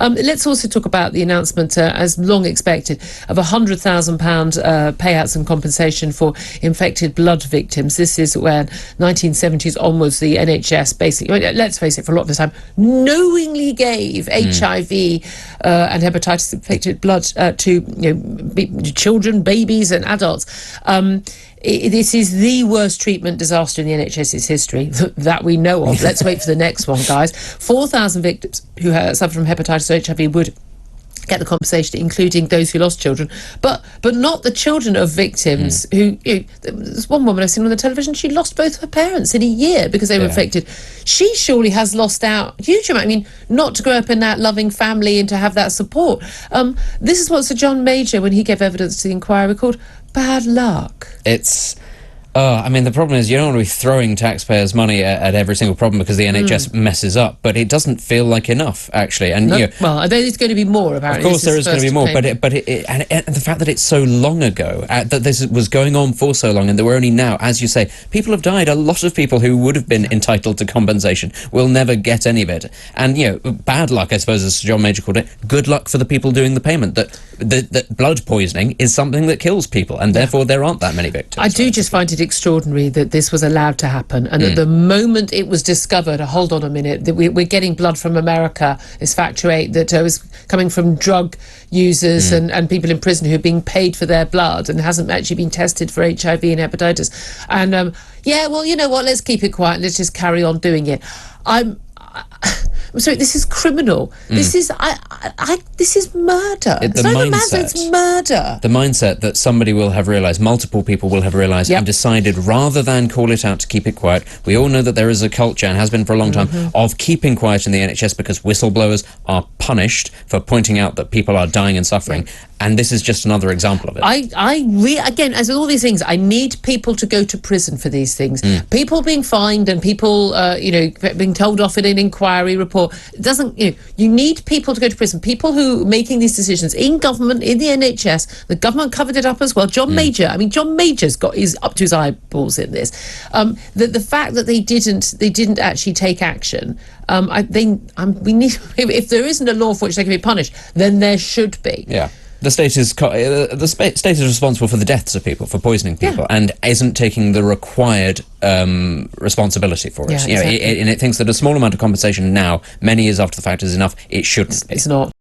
Let's also talk about the announcement, as long expected, of £100,000 payouts and compensation for infected blood victims. This is when 1970s onwards the NHS basically, let's face it, for a lot of the time, knowingly gave HIV and hepatitis infected blood to children, babies and adults. This is the worst treatment disaster in the NHS's history that we know of. Let's wait for the next one, guys. 4,000 victims who suffer from hepatitis or HIV would get the compensation, including those who lost children, but not the children of victims who... there's one woman I've seen on the television, she lost both her parents in a year because they were infected. She surely has lost out a huge amount. I mean, not to grow up in that loving family and to have that support. This is what Sir John Major, when he gave evidence to the inquiry, called bad luck. It's... I mean, the problem is you don't want to be throwing taxpayers' money at every single problem because the NHS messes up, but it doesn't feel like enough, actually. And well, there's going to be more, apparently. Of course, there is going to be more, and the fact that it's so long ago, that this was going on for so long, and that we're only now, as you say, people have died. A lot of people who would have been entitled to compensation will never get any of it. And bad luck, I suppose, as Sir John Major called it. Good luck for the people doing the payment. That blood poisoning is something that kills people, and therefore there aren't that many victims. I do just find it extraordinary that this was allowed to happen, and that the moment it was discovered, hold on a minute, that we're getting blood from America, this Factor 8 that was coming from drug users and people in prison who are being paid for their blood and hasn't actually been tested for HIV and hepatitis. And well, you know what, let's keep it quiet, let's just carry on doing it. I'm sorry, this is criminal. This is this is murder. It's not even murder, it's murder. The mindset that somebody will have realised, multiple people will have realised and decided, rather than call it out, to keep it quiet. We all know that there is a culture, and has been for a long time, of keeping quiet in the NHS because whistleblowers are punished for pointing out that people are dying and suffering. And this is just another example of it. Again, as with all these things, I need people to go to prison for these things. People being fined and people, being told off in an inquiry report. It doesn't, you need people to go to prison. People who are making these decisions in government, in the NHS. The government covered it up as well. John Major, John Major's is up to his eyeballs in this. The fact that they didn't actually take action. We need, if there isn't a law for which they can be punished, then there should be. Yeah. The state is responsible for the deaths of people, for poisoning people, and isn't taking the required responsibility for it. Yeah, exactly. And it thinks that a small amount of compensation now, many years after the fact, is enough. It shouldn't be. It's not.